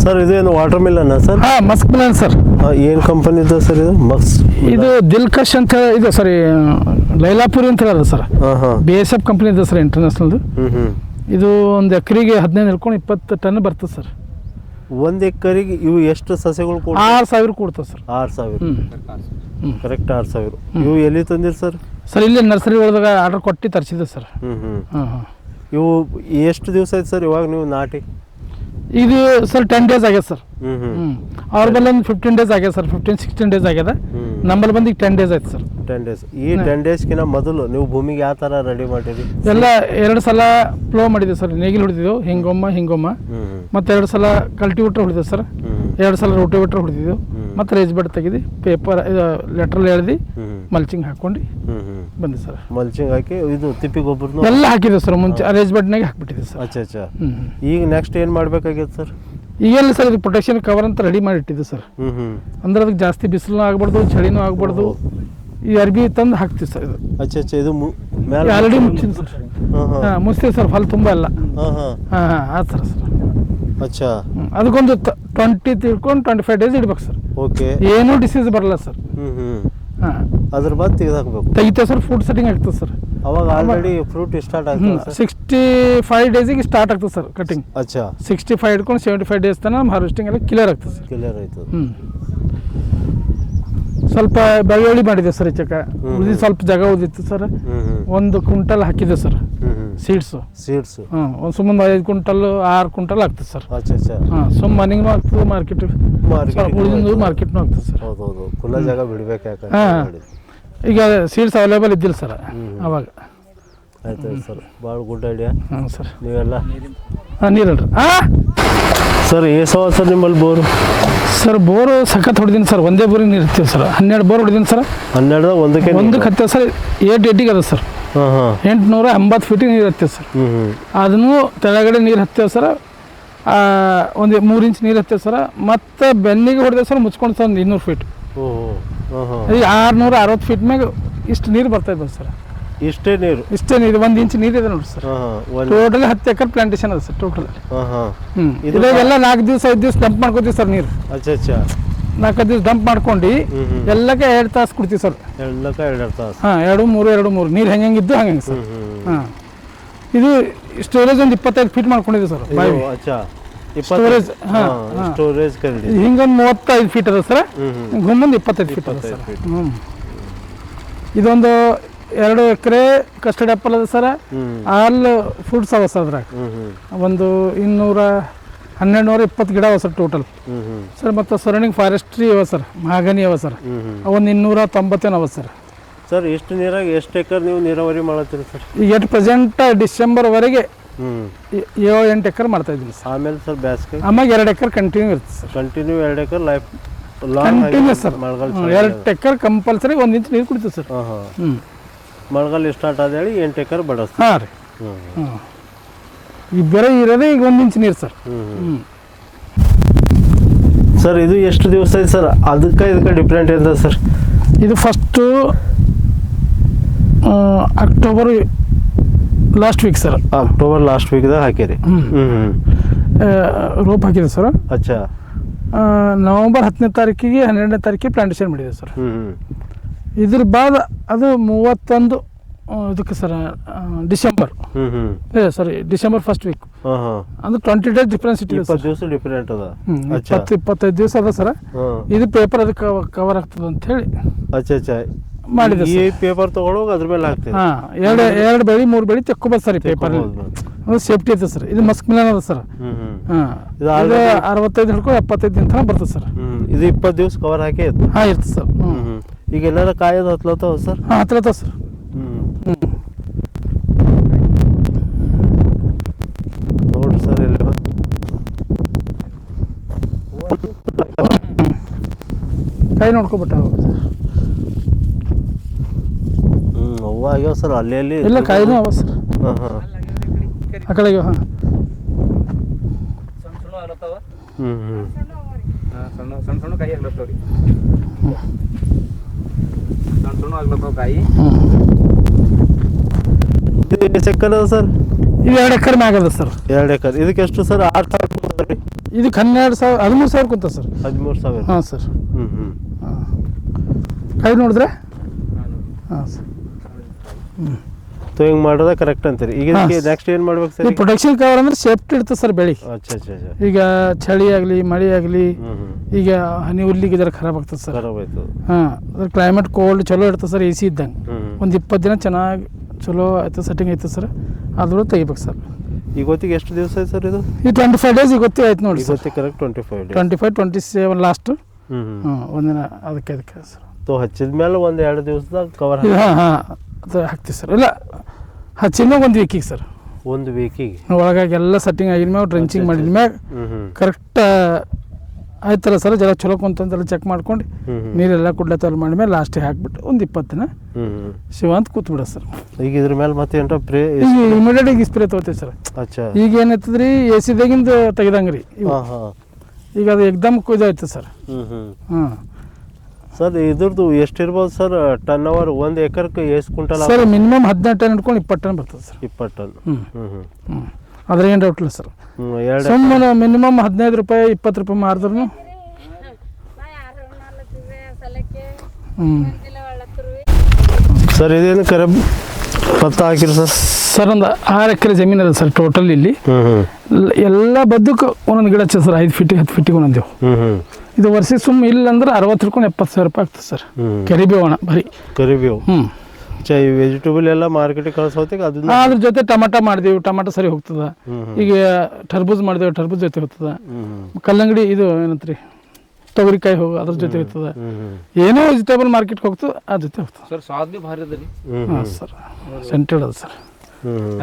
Sir ಇದೇನು water Milan sir? ಹಾಂ, Musk Milan sir. ಏನು ಕಂಪನಿದು ಸರ್ ಇದು? ಇದು ದಿಲ್ಕಶ್ ಅಂತ ಇದು ಸರಿ, ಲೈಲಾಪುರಿ ಅಂತ ಹೇಳೋದು ಸರ್. BSF ಕಂಪ್ನಿ ಇದೆ ಸರ್, ಇಂಟರ್ನ್ಯಾಷನಲ್ದು. ಇದು ಒಂದು ಎಕರೆಗೆ 15 ಹಿಡ್ಕೊಂಡು 20 ಟನ್ ಬರ್ತದೆ ಸರ್. ಒಂದು ಎಕರೆಗೆ ಇವು ಎಷ್ಟು ಸಸ್ಯಗಳು? 6,000 ಕೊಡ್ತದೆ ಸರ್. 6,000 ಕರೆಕ್ಟ್ 6,000. ಇವು ಎಲ್ಲಿ ತಂದಿರಿ ಸರ್? ಸರ್ ಇಲ್ಲಿ ನರ್ಸರಿ ಒಳದಾಗ ಆರ್ಡರ್ ಕೊಟ್ಟು ತರಿಸಿದೆ ಸರ್. ಇವು ಎಷ್ಟು ದಿವಸ ಆಯ್ತು ಸರ್ ಇವಾಗ ನೀವು ನಾಟಿ? ಇದು ಸರ್ 10 ಡೇಸ್ ಆಗ್ಯದ ಸರ್. ಅವ್ರ ಬಲ್ಲಿ ಒಂದು 15 ಡೇಸ್ ಆಗ್ಯದ ಸರ್, 15-16 ಡೇಸ್ ಆಗ್ಯದ. ನಮ್ಮಲ್ಲಿ ಬಂದು ಈಗ 10 ಡೇಸ್ ಆಯ್ತು ಸರ್. 10 ಡೇಸ್. ಈ 10 ಡೇಸ್ಗಿನ ಮೊದಲು ನೀವು ಭೂಮಿಗೆ ಯಾವ ಥರ ರೆಡಿ ಮಾಡಿರಿ? ಎಲ್ಲ 2 ಸಲ ಪ್ಲೋ ಮಾಡಿದೆ ಸರ್, ನೇಗಿಲು ಹೊಡೆದಿದ್ದೆವು, ಹಿಂಗೊಮ್ಮ ಮತ್ತು 2 ಸಲ ಕಲ್ಟಿವೇಟರ್ ಹೊಡೆದಿದೆ ಸರ್, 2 ಸಲ ರೋಟಿವೇಟರ್ ಹೊಡೆದಿದ್ದೆವು, ಮತ್ತು ರೇಜ್ ಬೆಡ್ ತೆಗೆದು ಪೇಪರ್ ಇದು ಲೆಟ್ರಲ್ಲಿ ಎಳ್ದು ಮಲ್ಚಿಂಗ್ ಹಾಕೊಂಡು ಬಂದೆ ಸರ್. ಮಲ್ಚಿಂಗ್ ಹಾಕಿ ಇದು ತಿಪ್ಪಿ ಗೊಬ್ಬರ ಎಲ್ಲ ಹಾಕಿದೆ ಸರ್. ಮುಂಚೆ ರೇಜ್ ಬೆಡ್ನಾಗೆ ಹಾಕ್ಬಿಟ್ಟಿದೆ ಸರ್. ಅಚ್ಚಾ. ಈಗ ನೆಕ್ಸ್ಟ್ ಏನು ಮಾಡಬೇಕಾಗಿತ್ತು ಸರ್? ಈಗೆಲ್ಲ ಸರ್ ಇದು ಪ್ರೊಟೆಕ್ಷನ್ ಕವರ್ ಅಂತ ರೆಡಿ ಮಾಡಿ ಇಟ್ಟಿದ್ದು ಸರ್. ಅಂದ್ರೆ ಅದಕ್ಕೆ ಜಾಸ್ತಿ ಬಿಸಿಲು ಆಗ್ಬಾರ್ದು, ಚಳಿನೂ ಆಗ್ಬಾರ್ದು. ಈ ಅರ್ಬಿ ತಂದು ಹಾಕ್ತೀವಿ ಸರ್. ಇದು ಅಚ್ಚಾ ಇದು ಆಲ್ರೆಡಿ ಮುಚ್ಚಿದೆ ಸರ್. ಮುಚ್ತೀವಿ ಸರ್, ಫಲ್ ತುಂಬ ಎಲ್ಲ. ಆ ಥರ ಸರ್. ಅಚ್ಚಾ, ಅದಕ್ಕೊಂದು 20 ತಿಳ್ಕೊಂಡು 25 ಡೇಸ್ ಇಡ್ಬೇಕು ಸರ್. ಓಕೆ. ಏನೂ ಡಿಸೀಸ್ ಬರಲ್ಲ ಸರ್. ಅದ್ರ ಬಾದ್ ತೆಗೆದಾಕ್ಬೇಕು. ತೆಗಿತೇವೆ ಸರ್, ಫುಡ್ ಸೆಟ್ಟಿಂಗ್ ಆಗ್ತದೆ ಸರ್. ಅವಾಗ ಆಲ್ರೆಡಿ ಫ್ರೂಟ್ ಸ್ಟಾರ್ಟ್ ಆಗ್ತದೆ. 65 ಡೇಸಿಗೆ ಸ್ಟಾರ್ಟ್ ಆಗ್ತದೆ ಸರ್ ಕಟಿಂಗ್. ಅಚ್ಚಾ. 65 ಹಿಡ್ಕೊಂಡು 75 ಡೇಸ್ ತನಕ ಹಾರ್ವೆಸ್ಟಿಂಗ್ ಎಲ್ಲ ಕ್ಲಿಯರ್ ಆಗ್ತದೆ ಸರ್. ಕ್ಲಿಯರ್ ಆಯ್ತದೆ. ಸ್ವಲ್ಪ ಬೆಳ್ಳುಳ್ಳಿ ಮಾಡಿದೆ ಸರ್ ಈಚಕ. ಉಳಿದು ಸ್ವಲ್ಪ ಜಾಗ ಉಳಿದಿತ್ತು ಸರ್. 1 ಕ್ವಿಂಟಲ್ ಹಾಕಿದೆ ಸರ್ ಸೀಡ್ಸು. ಒಂದು ಸುಮ್ಮನೆ 5 ಕ್ವಿಂಟಲ್ 6 ಕ್ವಿಂಟಲ್ ಆಗ್ತದೆ ಸರ್. ಸುಮ್ಮ ಮನೆಗೂ ಆಗ್ತದೆ, ಮಾರ್ಕೆಟ್ ಉಳಿದು ಮಾರ್ಕೆಟ್ನೂ ಆಗ್ತದೆ ಸರ್. ಹೌದೌದು, ಖುಲ್ಲಾ ಜಾಗ ಬಿಡ್ಬೇಕು. ಯಾಕೆ ಈಗ ಸೀಡ್ಸ್ ಅವೈಲೇಬಲ್ ಇದ್ದಿಲ್ಲ ಸರ್ ಅವಾಗ. ಆಯ್ತು ಸರ್, ಭಾಳ ಗುಡ್ ಐಡಿಯಾ. ಸರ್ ನೀವೆಲ್ಲ ನೀರಲ್ರಿ ಸರ್ ಏಸವ ಸರ್ ನಿಮ್ಮಲ್ಲಿ ಬೋರು? ಸರ್ ಬೋರು ಸಖತ್ ಹೊಡೆದೀನಿ ಸರ್. ಒಂದೇ ಬೋರಿಗೆ ನೀರು ಇರ್ತೀವಿ ಸರ್. 12 bore ಹೊಡೆದೀನಿ sir. 12 ಒಂದಕ್ಕೆ ಹತ್ತೇವೆ ಸರ್. 880 ಅದ ಸರ್. 880 ಫೀಟಿಗೆ ನೀರು ಹತ್ತೇವೆ ಸರ್. ಅದನ್ನು ತೆಳಗಡೆ ನೀರು ಹತ್ತೇವೆ ಸರ್. ಒಂದು 3 ಇಂಚ್ ನೀರು ಹತ್ತೇವೆ ಸರ್. ಮತ್ತು ಬೆನ್ನಿಗೆ ಹೊಡೆದೇವೆ ಸರ್, ಮುಚ್ಕೊಂಡು ಸರ್ 200 ಫೀಟ್. ಈಗ 660 ಫೀಟ್ ಮ್ಯಾಗ ಇಷ್ಟು ನೀರು ಬರ್ತಾ ಇದ್ದಾವೆ ಸರ್. ಇಷ್ಟೇ ನೀರು? 1 ಇಂಚ್ ನೀರು ಇದೆ ನೋಡಿ ಸರ್. ಟೋಟಲ್ 10 ಎಕರೆ ಪ್ಲಾಂಟೇಶನ್ ಅದ ಸರ್ ಟೋಟಲ್. ಇದೆಲ್ಲ 4 ದಿವಸ 5 ದಿವಸ ಡಂಪ್ ಮಾಡ್ಕೋತೀವಿ ಸರ್ ನೀರು. 4 ದಿವಸ ಡಂಪ್ ಮಾಡ್ಕೊಂಡು ಎಲ್ಲಕ್ಕೆ 2 ತಾಸು ಕೊಡ್ತೀವಿ ಸರ್. 2 ತಾಸು? 2, 3 ನೀರು ಹೆಂಗಿದ್ದು ಹಂಗೆ ಸರ್. ಇದು ಸ್ಟೋರೇಜ್ ಒಂದು 25 ಫೀಟ್ ಮಾಡ್ಕೊಂಡಿದೆ ಸರ್. ಸ್ಟೋರೇಜ್ ಹಿಂಗೊಂದು 35 ಫೀಟ್ ಅದ ಸರ್. ಗುಮ್ಮೊಂದು 25 ಫೀಟ್ ಅದ ಸರ್. ಇದೊಂದು 2 ಎಕರೆ ಕಸ್ಟರ್ಡ್ ಆ್ಯಪಲ್ ಅದ ಸರ್. ಆಲ್ ಫ್ರೂಟ್ಸ್ ಅವ ಸರ್. ಅದ್ರಾಗ ಒಂದು 1220 ಗಿಡ ಅವ ಸರ್ ಟೋಟಲ್ ಸರ್. ಮತ್ತು ಸರೌಂಡಿಂಗ್ ಫಾರೆಸ್ಟ್ರಿ ಅವ ಸರ್, ಮಹಾಗನಿ ಅವ ಸರ್. ಒಂದು 290 ಅವ ಸರ್. ಸರ್ ಎಷ್ಟು ನೀರಾಗ ಎಷ್ಟು ಎಕರೆ ನೀವು ನೀರಾವರಿ ಮಾಡತ್ತೀರಿ ಸರ್? ಈಗ ಪ್ರೆಸೆಂಟ್ ಡಿಸೆಂಬರ್ವರೆಗೆ 7-8 ಎಕರೆ ಮಾಡ್ತಾ ಇದ್ದೀವಿ ಸರ್. ಆಮೇಲೆ ಸರ್ ಬೇಸಿಗೆ ಆಮೇಲೆ 2 ಎಕರೆ ಕಂಟಿನ್ಯೂ ಇರುತ್ತೆ ಸರ್. ಕಂಟಿನ್ಯೂ 2 ಎಕರೆ ಲೈಫ್ ಕಂಟಿನ್ಯೂ ಸರ್. 2 ಎಕರೆ ಕಂಪಲ್ಸರಿ 1 ಇಂಚ್ ನೀರು ಕುಡಿತೀವಿ ಸರ್. ಮಳೆಗಾಲ ಸ್ಟಾರ್ಟ್ ಆದ ಹೇಳಿ 8 ಎಕರೆ ಬಡಸ್. ಹಾಂ ರೀ. ಈಗ ಬೇರೆ ಇರೋದೇ ಈಗ 1 ಇಂಚ್ ನೀರು ಸರ್. ಸರ್ ಇದು ಎಷ್ಟು ದಿವಸ ಐತೆ ಸರ್? ಇದಕ್ಕೆ ಡಿಫ್ರೆಂಟ್ ಇದೆ ಸರ್? ಇದು first October last week sir. October last ವೀಕ್ದಾಗ ಹಾಕಿರಿ? ರೋಪ್ ಹಾಕಿದೆ ಸರ್. ಅಚ್ಚಾ. ನವಂಬರ್ 10ನೇ ತಾರೀಕಿಗೆ 12ನೇ ತಾರೀಕಿಗೆ ಪ್ಲಾಂಟೇಶನ್ ಮಾಡಿದೆ ಸರ್. ಇದ್ರ ಬಾದ ಅದು 31 ಇದಕ್ಕೆ ಸರ್ ಡಿಸೆಂಬರ್. ಸಾರಿ, ಡಿಸೆಂಬರ್ ಫಸ್ಟ್ ವೀಕ್. ಅಂದ್ರೆ 20 ಡೇಸ್ ಡಿಫ್ರೆನ್ಸ್ ಇಟ್ಟಿದೆ. 20 ದಿವಸ ಡಿಫ್ರೆಂಟ್ ಅದ. 25 ದಿವಸ ಅದ ಸರ್. ಇದು ಪೇಪರ್ ಅದಕ್ಕೆ ಕವರ್ ಆಗ್ತದೆ ಅಂತ ಹೇಳಿ ಅಚ್ಚಾ ಮಾಡಿದೆ. ಈ ಪೇಪರ್ ತಗೊಳ್ಳೋಗ ಅದ್ರ ಮೇಲೆ ಹಾಕ್ತೀವಿ. 2 ಬೆಳೆ 3 ಬೆಳೆ ತೆಕ್ಕೋಬೋದು ಸರ್. ಈ ಪೇಪರ್ ಸೇಫ್ಟಿ ಐತೆ ಸರ್. ಇದು ಮಸ್ಕ್ ಮಿಲನ್ ಅದ ಸರ್. ಇದು 65 ಹಿಡ್ಕೊಂಡು 75 ದಿನ ತನಕ ಬರ್ತದೆ ಸರ್. ಇದು 20 ದಿವಸ ಕವರ್ ಹಾಕಿ ಇರ್ತದೆ ಸರ್. ಈಗ ಎಲ್ಲಾರ ಕಾಯೋದು ಹತ್ಲತ್ತಾವ ಸರ್? ಹತ್ಲತ್ತಾವ ಸರ್. ನೋಡ್ರಿ ಸರ್, ಎಲ್ಲ ಕೈ ನೋಡ್ಕೊಬಿಟ್ಟ ಸರ್. ಅವ್ವ ಆಗ್ಯಾವ ಸರ್. ಅಲ್ಲಿ ಎಲ್ಲ ಕಾಯಿನೂ ಅವ ಸರ್. ಆ ಕಡೆಗೆ ಸಣ್ಣ ಕಾಯಿ ಆಗ್ಲತ್ತವ್ರಿ. ಸಣ್ಣ ಆಗ್ಲತ್ತವ ಕಾಯಿ. ಸೆಕ್ಕದ ಸರ್? ಇದು 2 ಎಕರೆ ಮ್ಯಾಗ ಅದ ಸರ್. 2 ಎಕರೆ. ಇದಕ್ಕೆ ಎಷ್ಟು ಸರ್? 6,000 ಕೊಡ್ತಾರೆ. ಇದಕ್ಕೆ 12,000 13,000 ಕುಂತ ಸರ್. 13,000. ಹಾಂ ಸರ್. ಹ್ಞೂ ಹಾಂ ಕೈ ನೋಡಿದ್ರೆ ಹಾಂ ಸರ್. ಸೊ ಹಿಂಗೆ ಮಾಡೋದ ಕರೆಕ್ಟ್ ಅಂತೀರಿ. ಈಗ ನೆಕ್ಸ್ಟ್ ಏನು ಮಾಡ್ಬೇಕು ಸರ್? ಈ ಪ್ರೊಟೆಕ್ಷನ್ ಕವರ್ ಅಂದ್ರೆ ಸೇಫ್ಟಿ ಇರ್ತದೆ ಸರ್ ಬೆಳೆ. ಅಚ್ಚಾ ಅಚ್ಚಾ ಅಚ್ಚಾ. ಈಗ ಚಳಿ ಆಗಲಿ ಮಳೆ ಆಗಲಿ ಈಗ ಹನಿ ಉರ್ಲಿಗೆ ಜರ ಖರಾಬ್ ಆಗ್ತದೆ ಸರ್. ಖರಾಬ್ ಆಯ್ತು. ಹಾಂ ಅದ್ರ ಕ್ಲೈಮೇಟ್ ಕೋಲ್ಡ್ ಚಲೋ ಇರ್ತದೆ ಸರ್. AC ಇದ್ದಂಗೆ ಒಂದು 20 ದಿನ ಚೆನ್ನಾಗಿ ಚಲೋ ಆಯ್ತು ಸೆಟ್ಟಿಂಗ್ ಆಯ್ತು ಸರ್. ಅದ್ರೊಳಗೆ ತೆಗಿಬೇಕು ಸರ್. ಈಗ ಹೊತ್ತಿಗೆ ಎಷ್ಟು ದಿವಸ ಆಯ್ತು ಸರ್ ಇದು? ಈ 25 ಡೇಸ್ ಈಗ ಗೊತ್ತೇ ಆಯ್ತು ನೋಡಿ ಸರ್. ಹೊತ್ತಿಗೆ ಕರೆಕ್ಟ್ 25 ಡೇಸ್. 25 27 ಲಾಸ್ಟ್. ಹ್ಞೂ ಒಂದಿನ ಅದಕ್ಕೆ ಸರ್. ಸೊ ಹಚ್ಚಿದ ಮೇಲೆ 1-2 ದಿವಸದಾಗ ಕವರ್. ಹಾಂ ಅದು ಹಾಕ್ತೀವಿ ಸರ್. ಇಲ್ಲ ಹಚ್ಚಿದ 1 ವೀಕಿಗೆ ಸರ್. 1 ವೀಕಿಗೆ ಒಳಗಾಗಿ ಎಲ್ಲ ಸೆಟ್ಟಿಂಗ್ ಆಗಿದ ಮ್ಯಾಗ ಡ್ರೆಂಚಿಂಗ್ ಮಾಡಿದ ಮ್ಯಾಗ ಕರೆಕ್ಟ್ ಆಯ್ತಲ್ಲ ಸರ್. ಜರ ಚಲೋ ಕುಂತಂತೆಲ್ಲ ಚೆಕ್ ಮಾಡ್ಕೊಂಡು ನೀರೆಲ್ಲ ಕುಡ್ಲತ್ತಲ್ಲ ಮಾಡಿದ್ಮೇಲೆ ಲಾಸ್ಟಿಗೆ ಹಾಕ್ಬಿಟ್ಟು ಒಂದು 20 ದಿನ ಶಿವ ಅಂತ ಕೂತ್ಬಿಡ ಸರ್. ಈಗ ಇದ್ರ ಮೇಲೆ ಮತ್ತೆ ಏನೋ ಪ್ರೇ ಈಗ ಇಮಿಡಿಯೇಟಾಗಿ ಸ್ಪ್ರೇ ತೊಗೋತೀವಿ ಸರ್. ಅಚ್ಚಾ. ಈಗ ಏನಾಯ್ತದ್ರಿ AC ದಾಗಿಂದ ತೆಗ್ದಂಗೆ ರೀ ಈಗ ಅದು ಎಕ್ದಮ್ ಇದಾಯ್ತು ಸರ್. ಹಾಂ ಸರ್ ಇದ್ರದ್ದು ಎಷ್ಟಿರ್ಬೋದು ಸರ್ ಟನ್ ಅವರ್? 1 ಎಕರ್ಗೆ ಎಷ್ಟು ಕ್ವಿಂಟಲ್ ಸರ್? ಮಿನಿಮಮ್ 15 ಟನ್ ಹಿಡ್ಕೊಂಡು 20 ಟನ್ ಬರ್ತದೆ ಸರ್. 20 ಟನ್. ಅದ್ರ ಏನು ಡೌಟ್ ಇಲ್ಲ ಸರ್. 2 ಸುಮ್ಮನೆ ಮಿನಿಮಮ್ 15 ರೂಪಾಯಿ 20 ರೂಪಾಯಿ ಮಾರಿದ್ರು ಸರ್ ಇದೇನು ಕರೆ ಭತ್ತ ಹಾಕಿರಿ ಸರ್? ಸರ್ ಒಂದು 6 ಎಕರೆ ಜಮೀನು ಅದ ಸರ್ ಟೋಟಲ್ ಇಲ್ಲಿ. ಎಲ್ಲ ಬದ್ದಕ್ಕೆ ಒಂದೊಂದು ಗಿಡ ಹಚ್ಚ ಸರ್. 5 ಫೀಟಿಗೆ 10 ಫೀಟಿಗೆ ಒಂದೊಂದು. ಇದು ವರ್ಷಕ್ಕೆ ಸುಮ್ಮ ಇಲ್ಲ ಅಂದ್ರೆ 60 ಹಿಡ್ಕೊಂಡು 70,000 ರೂಪಾಯಿ ಆಗ್ತದೆ ಸರ್. ಕರಿಬೇವಣ ಬರೀ ಕರಿಬೇವು. ಈ ವೆಜಿಟೇಬಲ್ ಎಲ್ಲ ಮಾರ್ಕೆಟಿಗೆ ಕಳ್ಸೋತಿಗೆ ಅದನ್ನ ಅದ್ರ ಜೊತೆ ಟಮಾಟ ಮಾಡಿದೆವು, ಟಮಾಟ ಸರಿ ಹೋಗ್ತದ. ಈಗ ಟರ್ಬೂಜ್ ಮಾಡಿದೆವು, ಟರ್ಬೂಜ್ ಜೊತೆ ಹೋಗ್ತದ. ಕಲ್ಲಂಗಡಿ ಇದು ಏನಂತ್ರಿ ತೊಗರಿಕಾಯಿ ಹೋಗ ಅದ್ರ ಜೊತೆ ಹೋಗ್ತದ. ಏನೋ ವೆಜಿಟೇಬಲ್ ಮಾರ್ಕೆಟ್ಗೆ ಹೋಗ್ತದೆ ಅದ್ರ ಜೊತೆ ಹೋಗ್ತದೆ ಸರ್. ಸ್ವಾದ ಭೀ ಭಾರಿ ಅದ ರೀ. ಹಾಂ ಸರ್. ಸೆಂಟೆಡ್ ಅದ ಸರ್.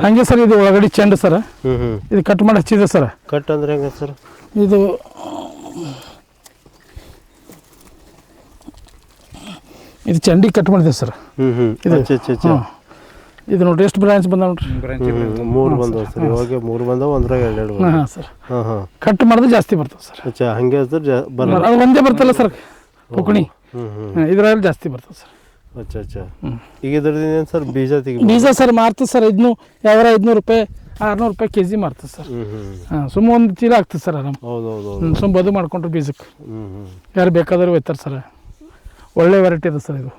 ಹಂಗೆ ಸರ್ ಇದು ಒಳಗಡೆ ಚೆಂಡು ಸರ್. ಇದು ಕಟ್ ಮಾಡಿ ಹಚ್ಚಿದೆ ಸರ್. ಕಟ್ ಅಂದ್ರೆ ಹೆಂಗೆ ಸರ್? ಇದು ಇದು ಚೆಂಡಿ ಕಟ್ ಮಾಡಿದೆ ಸರ್. ಇದು ನೋಡ್ರಿ ಎಷ್ಟು ಬ್ರಾಂಚ್ ಬಂದಾವ ನೋಡ್ರಿ. 3 ಬಂದವು ಸರ್. ಇವಾಗ 3 ಬಂದವು, ಒಂದ್ರಾಗ 2 ಬಂದವು. ಹಾಂ ಸರ್. ಕಟ್ ಮಾಡಿದ್ರೆ ಜಾಸ್ತಿ ಬರ್ತದೆ ಸರ್. ಅಚ್ಚಾ ಹಂಗೆ ಸರ್ ಬರಲ್ಲ. ಅದು ಒಂದೇ ಬರ್ತಲ್ಲ ಸರ್ ಪುಕಣಿ. ಇದ್ರಲ್ಲಿ ಜಾಸ್ತಿ ಬರ್ತದೆ ಸರ್. ಅಚ್ಚಾ ಅಚ್ಚಾ. ಈಗ ಇದ್ರದ್ದು ಏನು ಸರ್ ಬೀಜ ತೆಗಿ? ಬೀಜ ಸರ್ ಮಾರ್ತದೆ ಸರ್. 500 ರೂಪಾಯಿ 600 ರೂಪಾಯಿ ಕೆಜಿ ಮಾರ್ತದೆ ಸರ್. ಹಾಂ ಸುಮ್ಮ ಒಂದು ಚೀಲ ಆಗ್ತದೆ ಸರ್ ಆರಾಮ್. ಹೌದೌದು. ಸುಮ್ಮ ಬದು ಮಾಡ್ಕೊಂಡ್ರೆ ಬೀಜಕ್ಕೆ ಯಾರು ಬೇಕಾದರೂ ಒಯ್ತಾರೆ ಸರ್. ಒಳ್ಳೆ ವೆರೈಟಿ ಇದೆ ಸರ್ ಇದು.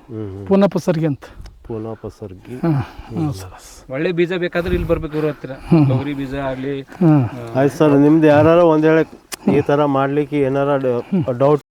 ಪೂನಾ ಪಸರ್ಗಿ ಅಂತ. ಪೂನಾ ಪಸರ್ಗಿ. ಹಾಂ ಸರ್. ಒಳ್ಳೆ ಬೀಜ ಬೇಕಾದ್ರೆ ಇಲ್ಲಿ ಬರ್ಬೇಕು ಇವ್ರ ಹತ್ತಿರ. ತೊಗರಿ ಬೀಜ ಆಗಲಿ. ಆಯ್ತು ಸರ್. ನಿಮ್ದು ಯಾರು ಒಂದು ಹೇಳಕ್ಕೆ ಈ ಥರ ಮಾಡ್ಲಿಕ್ಕೆ ಏನಾರ ಡೌಟ್